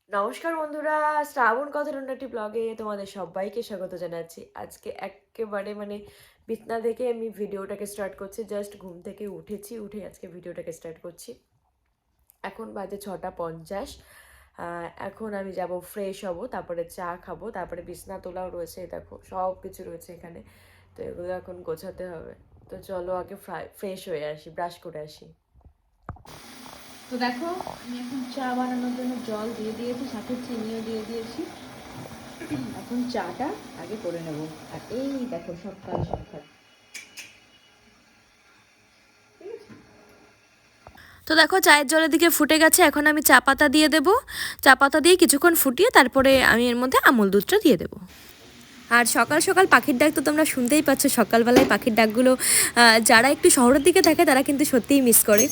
নমস্কার বন্ধুরা, শ্রাবণ কথার অন্য একটি ব্লগে তোমাদের সবাইকে স্বাগত জানাচ্ছি। আজকে একেবারে বিছনা থেকে আমি ভিডিওটাকে স্টার্ট করছি। জাস্ট ঘুম থেকে উঠেছি, উঠে আজকে ভিডিওটাকে স্টার্ট করছি। এখন বাজে 6:50। এখন আমি যাব, ফ্রেশ হব, তারপরে চা খাবো, তারপরে বিছনা তোলাও রয়েছে, দেখো সব কিছু রয়েছে এখানে। তো এগুলো এখন গোছাতে হবে। তো চলো আগে ফ্রেশ হয়ে আসি, ব্রাশ করে আসি। তো দেখো আমি এখন চা বানানোর জন্য জল দিয়ে দিয়েছি, সাথে চিনিও দিয়ে দিয়েছি। এখন চাটা আগে করে নেব। আর এই দেখো সকাল সকাল তো দেখো চায়ের জলের দিকে ফুটে গেছে। এখন আমি চা পাতা দিয়ে দেবো। চা পাতা দিয়ে কিছুক্ষণ ফুটিয়ে তারপরে আমি এর মধ্যে আমুল দুধটা দিয়ে দেবো। আর সকাল সকাল পাখির ডাক তো তোমরা শুনতেই পাচ্ছ। সকালবেলায় পাখির ডাকগুলো যারা একটু শহরের দিকে থাকে তারা কিন্তু সত্যিই মিস করে।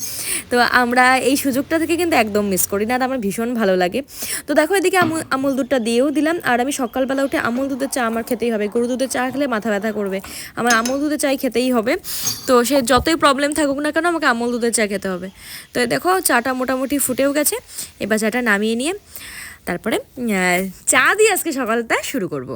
তো আমরা এই সুযোগটা থেকে কিন্তু একদম মিস করি না, আর আমার ভীষণ ভালো লাগে। তো দেখো এদিকে আমুল দুধটা দিয়েও দিলাম। আর আমি সকালবেলা উঠে আমুল দুধের চা আমার খেতেই হবে। গরু দুধের চা খেলে মাথা ব্যথা করবে, আমার আমুল দুধের চাই খেতেই হবে। তো সে যতই প্রবলেম থাকুক না কেন আমাকে আমুল দুধের চা খেতে হবে। তো দেখো চাটা মোটামুটি ফুটেও গেছে। এবার চাটা নামিয়ে নিয়ে তারপরে চা দিয়ে আজকে সকালটা শুরু করব।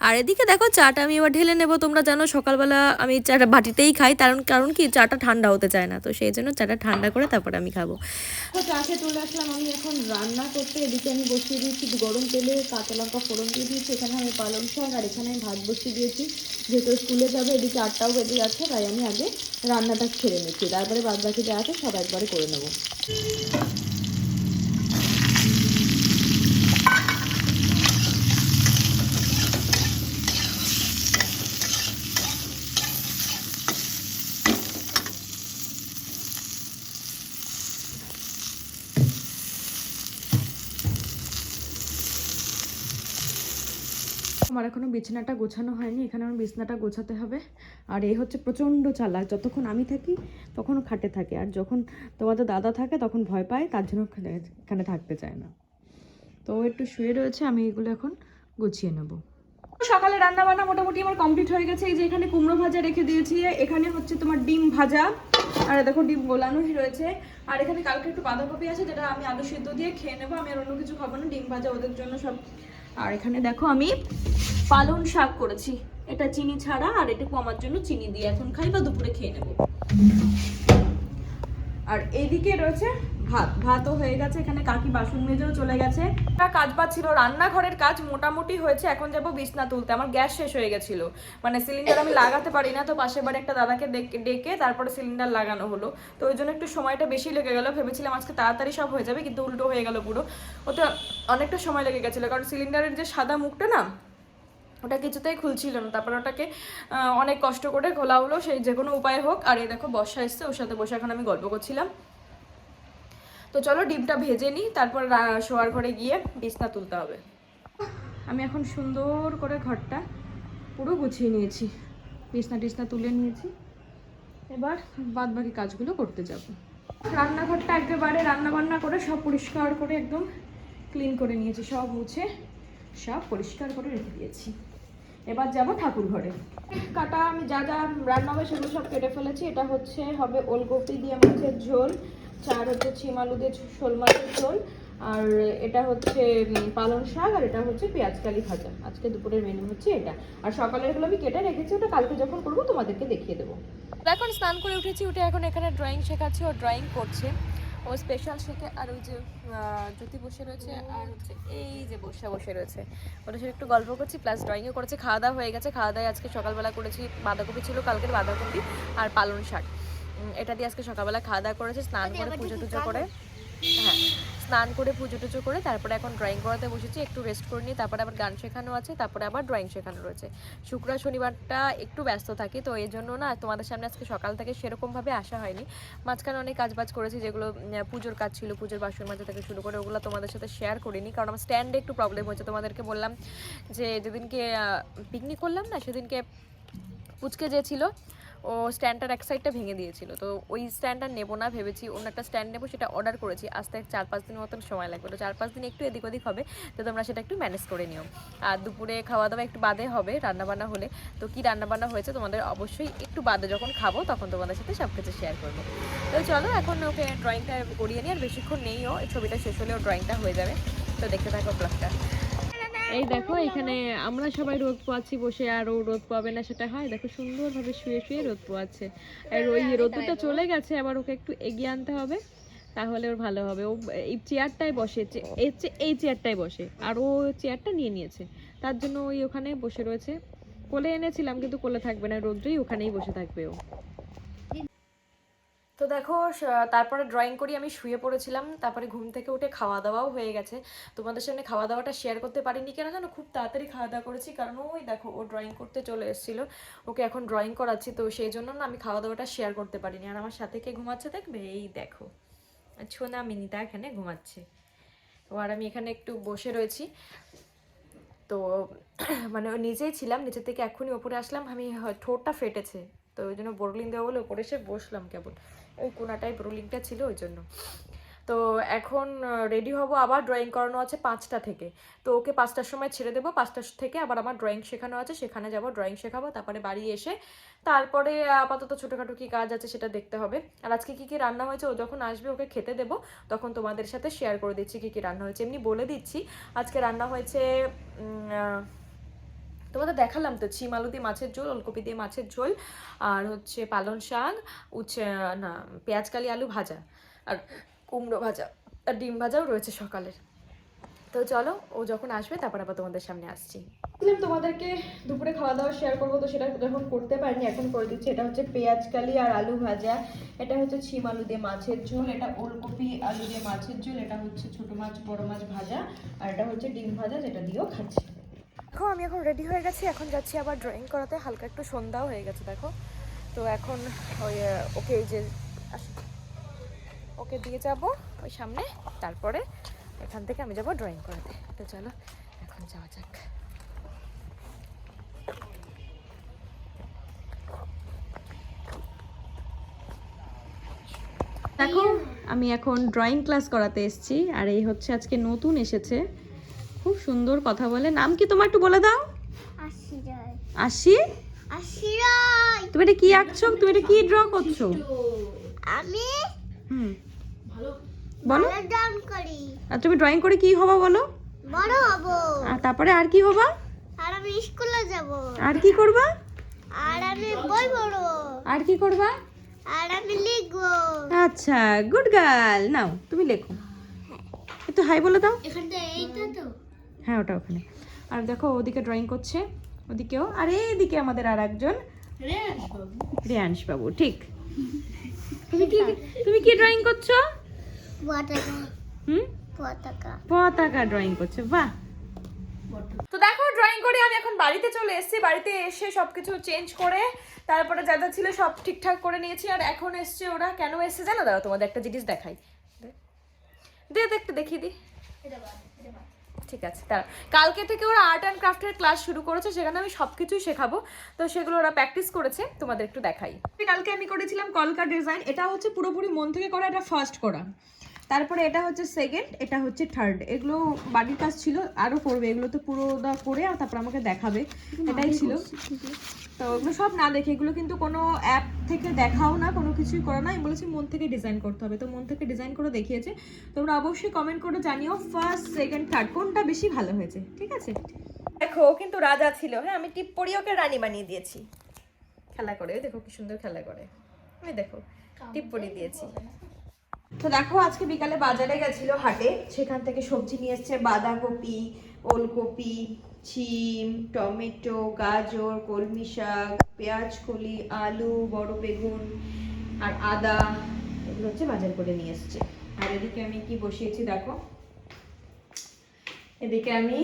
আর এদিকে দেখো চাটা আমি এবার ঢেলে নেবো। তোমরা জানো সকালবেলা আমি চাটা বাটিতেই খাই, কারণ কারণ কি চাটা ঠান্ডা হতে চায় না। তো সেই জন্য চাটা ঠান্ডা করে তারপরে আমি খাবো। তো চা খেয়ে চলে আসলাম আমি এখন রান্না করতে। এদিকে আমি বসিয়ে দিয়েছি গরম তেলে কাঁচা লঙ্কা ফোড়ন দিয়ে দিয়েছি। এখানে আমি পালং শাক আর এখানে আমি ভাত বসিয়ে দিয়েছি, যেহেতু স্কুলে যাবে। এদিকে 8টাও বেজে যাচ্ছে, তাই আমি আগে রান্নাটা ছেড়ে নিচ্ছি, তারপরে বাদ বাকি যা আছে সব একবারে করে নেবো। আমার এখনও বিছানাটা গোছানো হয়নি, এখানে আমার বিছানাটা গোছাতে হবে। আর এ হচ্ছে প্রচণ্ড চালাক, যতক্ষণ আমি থাকি তখন খাটে থাকে, আর যখন তোমাদের দাদা থাকে তখন ভয় পায়, তার জন্য এখানে থাকতে চায় না। তো ও একটু শুয়ে রয়েছে, আমি এগুলো এখন গুছিয়ে নেব। সকালে রান্না বান্না মোটামুটি আমার কমপ্লিট হয়ে গেছে। এই যে এখানে কুমড়ো ভাজা রেখে দিয়েছি, এখানে হচ্ছে তোমার ডিম ভাজা, আর দেখো ডিম গোলানোই রয়েছে। আর এখানে কালকে একটু বাঁধাকপি আছে, যেটা আমি আলু সিদ্ধ দিয়ে খেয়ে নেবো। আমি আর অন্য কিছু খাবো না, ডিম ভাজা ওদের জন্য সব। আর এখানে দেখো আমি পালং শাক করেছি, এটা চিনি ছাড়া, আর এটুকু আমার জন্য চিনি দিয়ে এখন খাই বা দুপুরে খেয়ে নেবো। আর এইদিকে রয়েছে ভাতও হয়ে গেছে। এখানে কাকি বাসন মেজেও চলে গেছে। কাজ বাজ ছিল, রান্নাঘরের কাজ মোটামুটি হয়েছে। এখন যাবো বিছনা তুলতে। আমার গ্যাস শেষ হয়ে গেছিল, সিলিন্ডার আমি লাগাতে পারি না। তো পাশের বাড়ি একটা দাদাকে ডেকে তারপরে সিলিন্ডার লাগানো হলো। তো ওই জন্য একটু সময়টা বেশি লেগে গেল। ভেবেছিলাম আজকে তাড়াতাড়ি সব হয়ে যাবে, কিন্তু উল্টো হয়ে গেল পুরো। ওটা অনেকটা সময় লেগে গেছিলো, কারণ সিলিন্ডারের যে সাদা মুখটা না, ওটা কিছুতেই খুলছিল না। তারপর ওটাকে অনেক কষ্ট করে খোলা হলো, সেই যে কোনো উপায় হোক। আর এই দেখো বর্ষা এসছে, ওর সাথে বসে এখন আমি গল্প করছিলাম। তো চলো ডিমটা ভেজে নিই, তারপর শোয়ার ঘরে গিয়ে বিছনা তুলতে হবে। আমি এখন সুন্দর করে ঘরটা পুরো গুছিয়ে নিয়েছি, বিছনা টিছনা তুলে নিয়েছি। এবার বাদ বাকি কাজগুলো করতে যাব। রান্নাঘরটা একেবারে রান্না বান্না করে সব পরিষ্কার করে একদম ক্লিন করে নিয়েছি, সব মুছে সব পরিষ্কার করে রেখে দিয়েছি। এবার যাব ঠাকুর ঘরে। কাটা আমি যা যা রান্না হবে সেগুলো সব কেটে ফেলেছি। এটা হবে ওলকপি দিয়ে মাছের ঝোল, চার হচ্ছে ছিম আলু দিয়ে শোল মাছের ঝোল, আর এটা হচ্ছে পালং শাক, আর এটা হচ্ছে পেঁয়াজকালি ভাজা। আজকে দুপুরের মেনু হচ্ছে এটা। আর সকালের গুলো আমি কেটে রেখেছি, ওটা কালকে যখন করবো তোমাদেরকে দেখিয়ে দেবো। এখন স্নান করে উঠেছি, উঠে এখন এখানে ড্রয়িং শেখাচ্ছি। ও ড্রয়িং করছে, ও স্পেশাল শেখে। আর ওই যে জ্যোতি বসে রয়েছে, আর হচ্ছে এই যে বসে রয়েছে, ওদের সাথে একটু গল্প করছি, প্লাস ড্রয়িংও করেছে। খাওয়া দাওয়া হয়ে গেছে। খাওয়া দাওয়া আজকে সকালবেলা করেছি, বাঁধাকপি ছিল কালকের, বাঁধাকপি আর পালং শাক, এটা দিয়ে আজকে সকালবেলা খাওয়া দাওয়া করেছে। স্নান করে পুজো টুজো করে, হ্যাঁ স্নান করে পুজো টুজো করে তারপরে এখন ড্রয়িং করাতে বসেছি, একটু রেস্ট করে নিই, তারপরে আবার গান শেখানো আছে, তারপরে আবার ড্রয়িং শেখানো রয়েছে। শুক্র শনিবারটা একটু ব্যস্ত থাকি, তো এই জন্য না তোমাদের সামনে আজকে সকাল থেকে সেরকমভাবে আসা হয়নি। মাঝখানে অনেক কাজবাজ করেছি, যেগুলো পুজোর কাজ ছিল, পুজোর বাসন মাজা থেকে শুরু করে ওগুলো তোমাদের সাথে শেয়ার করিনি, কারণ আমার স্ট্যান্ডে একটু প্রবলেম হয়েছে। তোমাদেরকে বললাম যে যেদিনকে পিকনিক করলাম না, সেদিনকে পুচকে যে ছিল ও স্ট্যান্ডটার এক সাইডটা ভেঙে দিয়েছিল, তো ওই স্ট্যান্ডটা নেবো না, ভেবেছি অন্য একটা স্ট্যান্ড নেবো, সেটা অর্ডার করেছি। আসতে 4-5 দিন মতন সময় লাগবে, তো 4-5 দিন একটু এদিক ওদিক হবে, তো তোমরা সেটা একটু ম্যানেজ করে নিও। আর দুপুরে খাওয়া দাওয়া একটু বাদে হবে রান্নাবান্না হলে, তো কী রান্নাবান্না হয়েছে তোমাদের অবশ্যই একটু বাদে যখন খাবো তখন তোমাদের সাথে সব কিছু শেয়ার করবো। তো চলো এখন ওকে ড্রয়িংটা করিয়ে নিই, আর বেশিক্ষণ নেইও, এই ছবিটা শেষ হলেও ড্রয়িংটা হয়ে যাবে, তো দেখতে থাকো ব্লগটা। এই দেখো এখানে আমরা সবাই রোদ পোয়াচ্ছি বসে, আর ও রোদ পাবে না সেটা হয়, দেখো সুন্দরভাবে শুয়ে শুয়ে রোদ পোয়াচ্ছে। আর ওই রোদটা চলে গেছে, আবার ওকে একটু এগিয়ে আনতে হবে, তাহলে ওর ভালো হবে। ও এই চেয়ারটায় বসে, এই চেয়ারটায় বসে, আর ও চেয়ারটা নিয়ে নিয়েছে, তার জন্য ওই ওখানে বসে রয়েছে। কোলে এনেছিলাম কিন্তু কোলে থাকবে না, রোদ্রেই ওখানেই বসে থাকবে ও। তো দেখো তারপরে ড্রয়িং করি, আমি শুয়ে পড়েছিলাম, তারপরে ঘুম থেকে উঠে খাওয়া দাওয়াও হয়ে গেছে। তোমাদের সামনে খাওয়া দাওয়াটা শেয়ার করতে পারিনি কেন জানো, খুব তাড়াতাড়ি খাওয়া দাওয়া করেছি, কারণ ওই দেখো ও ড্রয়িং করতে চলে এসেছিলো, ওকে এখন ড্রয়িং করাচ্ছি, তো সেই জন্য না আমি খাওয়া দাওয়াটা শেয়ার করতে পারিনি। আর আমার সাথে কে ঘুমাচ্ছে দেখবে, এই দেখো ছোনা মিনিতা এখানে ঘুমাচ্ছে, ও আর আমি এখানে একটু বসে রয়েছি। তো মানে নিচেই ছিলাম, নিচে থেকে এক্ষুনি ওপরে আসলাম, আমি ঠোঁটটা ফেটেছে, তো ওই জন্য বোরলিং দেওয়া বলে ওপরে এসে বসলাম, কেবল ওই কোনাটায় বোরলিংটা ছিল ওই জন্য। তো এখন রেডি হব, আবার ড্রয়িং করানো আছে 5টা থেকে, তো ওকে 5টার সময় ছেড়ে দেবো, 5টা থেকে আবার আমার ড্রয়িং শেখানো আছে, সেখানে যাব ড্রয়িং শেখাবো, তারপরে বাড়ি এসে তারপরে আপাতত ছোটোখাটো কী কাজ আছে সেটা দেখতে হবে। আর আজকে কী কী রান্না হয়েছে ও যখন আসবে ওকে খেতে দেবো, তখন তোমাদের সাথে শেয়ার করে দিচ্ছি কী কী রান্না হয়েছে। এমনি বলে দিচ্ছি, আজকে রান্না হয়েছে তোমাদের দেখালাম তো, ছিম আলু দিয়ে মাছের ঝোল, ওলকপি দিয়ে মাছের ঝোল, আর হচ্ছে পালং শাক, না পেঁয়াজকালি আলু ভাজা, আর কুমড়ো ভাজা, আর ডিম ভাজাও রয়েছে সকালের। তো চলো ও যখন আসবে তারপর আবার তোমাদের সামনে আসছি। তোমাদেরকে দুপুরে খাওয়া দাওয়া শেয়ার করবো, তো সেটা যখন করতে পারিনি এখন করে দিচ্ছি। এটা হচ্ছে পেঁয়াজকালি আর আলু ভাজা, এটা হচ্ছে ছিম আলু দিয়ে মাছের ঝোল, এটা ওলকপি আলু দিয়ে মাছের ঝোল, এটা হচ্ছে ছোটো মাছ বড় মাছ ভাজা, আর এটা হচ্ছে ডিম ভাজা, যেটা দিয়েও খাচ্ছি। দেখো আমি এখন রেডি হয়ে গেছি, এখন যাচ্ছি আবার ড্রয়িং করাতে, হালকা একটু সন্ধ্যাও হয়ে গেছে দেখো। তো এখন ওই ওকে এই যে ওকে দিয়ে যাব ওই সামনে, তারপরে এখান থেকে আমি যাব ড্রয়িং করাতে। তো চলো এখন যাওয়া যাক। দেখো আমি এখন ড্রয়িং ক্লাস করাতে এসেছি, আর এই হচ্ছে আজকে নতুন এসেছে, খুব সুন্দর কথা বলে। নাম কি তোমার, একটু বলে দাও। আশি। তুমি এটা কি আঁকছো, তুমি এটা কি ড্র করছো? আমি বলো। ড্রয়িং করি। আর তুমি ড্রয়িং করে কি হবা বলো? বড় হব। আর তারপরে আর কি হবা? আর আমি স্কুলে যাব। আর কি করবা? আর আমি বই পড়ব। আর কি করবা? আর আমি লিখবো। আচ্ছা গুড গার্ল, নাও তুমি লেখো, একটু হাই বলে দাও। এখানটা এইটা তো? হ্যাঁ ওটা ওখানে। আর দেখো ওদিকে ড্রয়িং করছে, ওদিকেও, আর এইদিকে আমাদের আর একজন রেয়াংশ বাবু। ঠিক, তুমি কি ড্রয়িং করছো? পতাকা। পতাকা। পতাকা ড্রয়িং করছে, বাহ। তো দেখো ড্রয়িং করে আমি এখন বাড়িতে চলে এসেছি, বাড়িতে এসে সবকিছু চেঞ্জ করে তারপরে যা যা ছিল সব ঠিকঠাক করে নিয়েছি। আর এখন এসছে ওরা, কেন এসছে জানো? দাঁড়াও তোমাদের একটা জিনিস দেখাই, একটু দেখিয়ে দিই। ঠিক আছে, তারা কালকে থেকে ওরা আর্ট অ্যান্ড ক্রাফটের ক্লাস শুরু করেছে, সেখানে আমি সব কিছুই শেখাবো, তো সেগুলো ওরা প্র্যাকটিস করেছে, তোমাদের একটু দেখাই। কালকে আমি করেছিলাম কলকা ডিজাইন, এটা হচ্ছে পুরোপুরি মন থেকে করা, এটা ফার্স্ট করা, তারপরে এটা হচ্ছে সেকেন্ড, এটা হচ্ছে থার্ড। এগুলো বাড়ির কাজ ছিল, আরও করবে, এগুলো তো পুরোটা করে আর তারপর আমাকে দেখাবে, এটাই ছিল। তো এগুলো সব না দেখে, এগুলো কিন্তু কোনো অ্যাপ থেকে দেখাও না, কোনো কিছুই করো না, আমি বলেছি মন থেকে ডিজাইন করতে হবে, তো মন থেকে ডিজাইন করে দেখিয়েছে। তোমরা অবশ্যই কমেন্ট করে জানিও ফার্স্ট সেকেন্ড থার্ড কোনটা বেশি ভালো হয়েছে, ঠিক আছে? দেখো কিন্তু রাজা ছিল, হ্যাঁ আমি টিপ পরি ওকে রানী বানিয়ে দিয়েছি, খেলা করে, দেখো কি সুন্দর খেলা করে, আমি দেখো টিপ পরি দিয়েছি। তো দেখো আজকে বিকালে বাজারে গেছিল হাটে, সেখান থেকে সবজি নিয়ে এসছে, বাঁধাকপি, ওলকপি, শিম, টমেটো, গাজর, কলমি শাক, পেঁয়াজ কলি, আলু, বড় বেগুন আর আদা, এগুলো হচ্ছে বাজার করে নিয়ে এসছে। আর এদিকে আমি কি বসিয়েছি দেখো, এদিকে আমি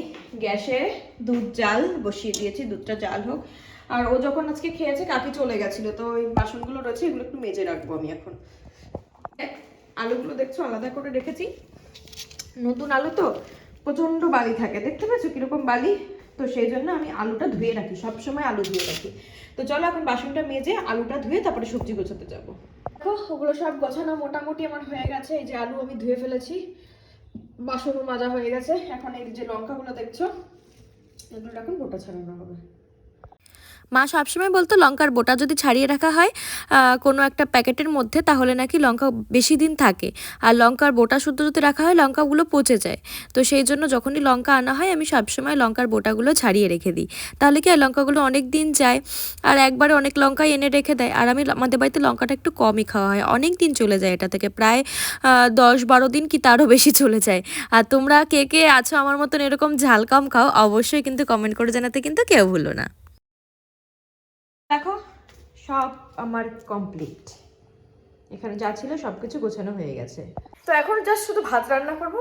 গ্যাসে দুধ জাল বসিয়ে দিয়েছি, দুধটা জাল হোক। আর ও যখন আজকে খেয়েছে কাকি চলে গেছিল, তো ওই বাসনগুলো রয়েছে এগুলো একটু মেজে রাখবো আমি এখন। আলুগুলো দেখছো আলাদা করে রেখেছি, নতুন আলু তো প্রচন্ড বালি থাকে, দেখতে পাচ্ছ কিরকম বালি, তো সেই জন্য আমি আলুটা ধুয়ে রাখি, সবসময় আলু ধুয়ে রাখি। তো চলো এখন বাসনটা মেজে আলুটা ধুয়ে তারপরে সবজি গোছাতে যাবো। দেখো ওগুলো সব গোছানো মোটামুটি আমার হয়ে গেছে। এই যে আলু আমি ধুয়ে ফেলেছি, বাসনও মাজা হয়ে গেছে। এখন এই যে লঙ্কাগুলো দেখছো, এগুলো এখন গোটা ছাড়ানো হবে। মা সবসময় বলতো লঙ্কার বোটা যদি ছাড়িয়ে রাখা হয় কোনো একটা প্যাকেটের মধ্যে, তাহলে নাকি লঙ্কা বেশি দিন থাকে। আর লঙ্কার বোটা শুদ্ধ যদি রাখা হয় লঙ্কাগুলো পচে যায়। তো সেই জন্য যখনই লঙ্কা আনা হয় আমি সবসময় লঙ্কার বোটাগুলো ছাড়িয়ে রেখে দিই, তাহলে কি আর লঙ্কাগুলো অনেক দিন যায়। আর একবারে অনেক লঙ্কাই এনে রেখে দেয়। আর আমাদের বাড়িতে লঙ্কাটা একটু কমই খাওয়া হয়, অনেক দিন চলে যায় এটা থেকে, প্রায় 10-12 দিন কি তারও বেশি চলে যায়। আর তোমরা কে কে আছো আমার মতন এরকম ঝাল কম খাও, অবশ্যই কিন্তু কমেন্ট করে জানাতে কিন্তু কেউ ভুলো না। দেখো সব আমার কমপ্লিট, এখানে যা ছিল সব কিছু গোছানো হয়ে গেছে। তো এখন জাস্ট শুধু ভাত রান্না করব।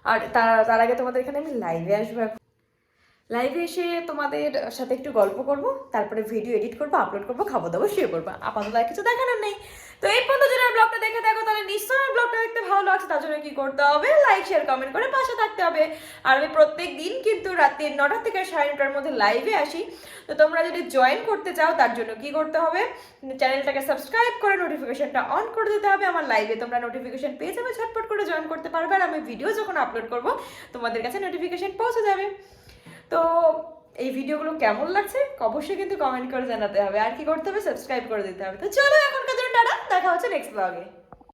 আর তার আগে তোমাদের এখানে আমি লাইভে আসবো। লাইভে এসে তোমাদের সাথে একটু গল্প করব, তারপরে ভিডিও এডিট করবো, আপলোড করবো, খাবো দাবো, শুয়ে করবো। আপাতত আর কিছু দেখানোর নেই। তো এই পর্যন্ত যদি ব্লগটা দেখে থাকো তাহলে নিশ্চয়ই ব্লগটা দেখতে ভালো লাগছে, তার জন্য কি করতে হবে, লাইক শেয়ার কমেন্ট করে পাশে থাকতে হবে। আর আমি প্রত্যেক দিন কিন্তু রাত্রি 9টা থেকে 9:30টার মধ্যে লাইভে আসি। তো তোমরা যদি জয়েন করতে চাও তার জন্য কি করতে হবে, চ্যানেলটাকে সাবস্ক্রাইব করে নোটিফিকেশনটা অন করে দিতে হবে। আমার লাইভে তোমরা নোটিফিকেশন পেয়ে যাবে, ঝটপট করে জয়েন করতে পারবে। আর আমি ভিডিও যখন আপলোড করব তোমাদের কাছে নোটিফিকেশন পৌঁছে যাবে। তো এই ভিডিওগুলো কেমন লাগছে অবশ্যই কিন্তু কমেন্ট করে জানাতে হবে। আর কি করতে হবে, সাবস্ক্রাইব করে দিতে হবে। তো চলো এখনকার জন্য টাটা, দেখা হচ্ছে নেক্সট ব্লগে।